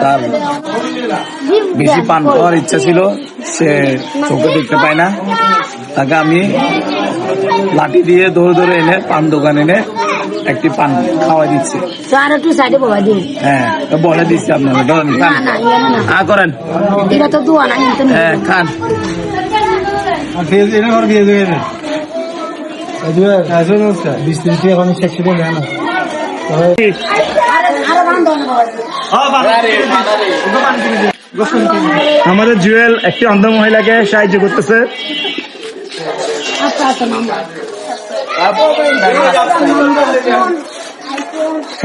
তার বেশি পান খাওয়ার ইচ্ছা ছিল, সে চোখে দেখতে পায় না। তাকে আমি লাঠি দিয়ে ধরে ধরে এনে পান দোকান এনে একটি পান খাওয়াই দিচ্ছি। হ্যাঁ, তো বলে দিচ্ছি আপনারা ধরেন করেন। হ্যাঁ, খান। আমাদের জুয়েল একটি অন্ধ মহিলাকে সাহায্য করতেছে।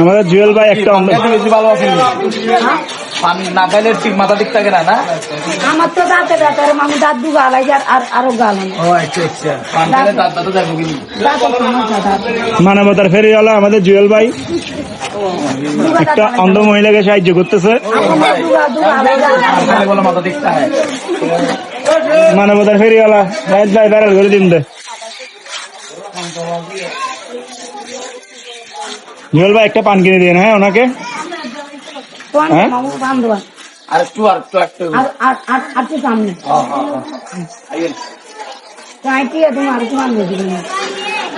আমাদের জুয়েল ভাই একটা অন্ধ বেশি ভালো আছে পান না খাইলে ঠিক মাথা ঠিক থাকে না। আমার তো দাঁতে দাঁতে আমি দাঁত দু গালাই আর আরো গালাই। পান খাইলে দাঁত দাঁতে যাবো কিন্তু মানবতার ফেরিওয়ালা আমাদের জুয়েল ভাই একটা অন্ধ মহিলাকে সাহায্য করতেছে। মাথা ঠিক থাকে। মানবতার ফেরিওয়ালা ভাই বেড়ার করে দিন দে। জুয়েল ভাই একটা পান কিনে দিন। হ্যাঁ, ওনাকে সামনে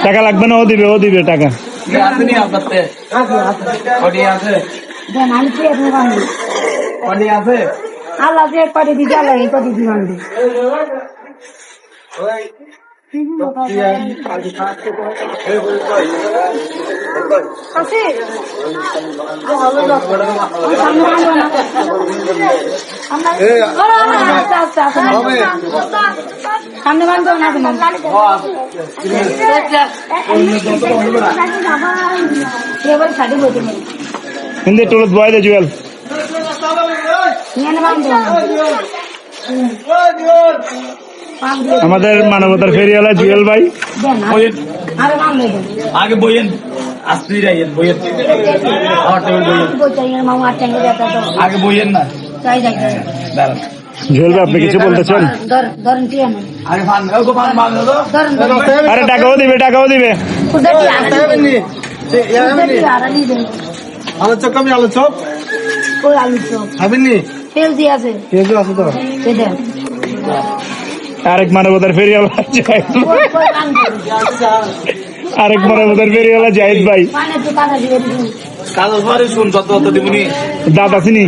টাকা লাগবে না, ও দিবে টাকা। আল্লাহ যে করে দিদি আল্লাহ এই করে দিদি মানবে। সামনে বান্ধব না শাড়ি বলতে হিন্দি টুলুত বয় দে জুয়েল। আমাদের মানবতার ফেরিওয়ালা জুয়েল ভাই আগে বইয়েন আসতে বইয়েন আগে বইয়েন না। জুয়েল ভাই আপনি কিছু বলতেছেন? আরে টাকাও দিবে আলু চপ খাবেননি? পেঁয়াজি আছে তো। আরেক মানবতার ফেরিওয়ালা জাহিদ ভাই। দাঁত আসেনি?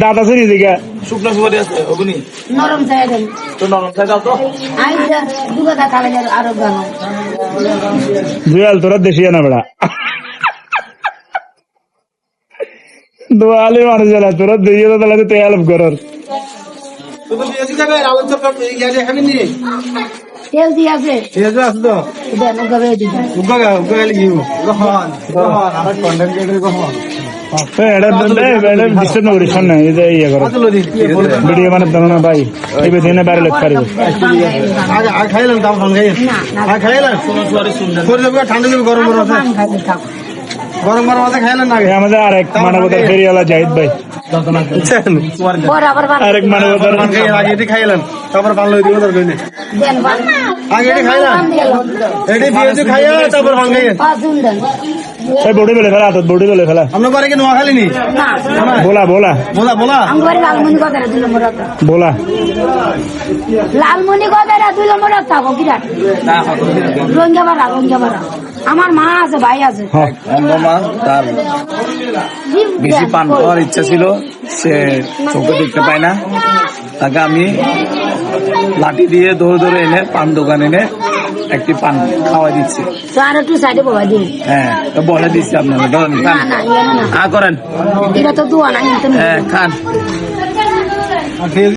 দাঁত আসেনি দিঘা শুকনো সুপারি আছে ওগুনি নরম চাই দেন তো নরম চাই দাও তো। আরো গানো জুয়েল তোরা দেশি না বেড়া দোয়ালে মানুষ জানা তোরা দিয়ে তাহলে তো হেল্প করার। তেল দিয়ে আছে তো ভিডিও মানে দাম না ভাই এই বেদিনে বাইরে লোক পারিব গরম আছে খাইলেন না। আমাদের আরেক মানবতার ফেরিওয়ালা জাহিদ ভাই আরেক মানবতার খাইলেন তারপর ভালো আগে খাইয়া তারপর বডি বেলে ফেলা তো বডি বেলে ফেলা আপনার বাড়ি কি নোয়াখালী নি? बोला লালমনি গদারা 2 নম্বর থাকো বিরাট রঞ্জাবাড়া আমার মা আছে ভাই আছে। তার বেশি পান খাওয়ার ইচ্ছা ছিল, সে চোখে দেখতে পায় না। তাকে আমি লাঠি দিয়ে ধরে ধরে এনে পান দোকান এনে একটি পান খাওয়াই দিচ্ছি। আর একটু সাইডে বলা দিন। হ্যাঁ, তো বলে দিচ্ছি আপনারা ধরেন করেন। এটা তো দোয়া না। হ্যাঁ, খান।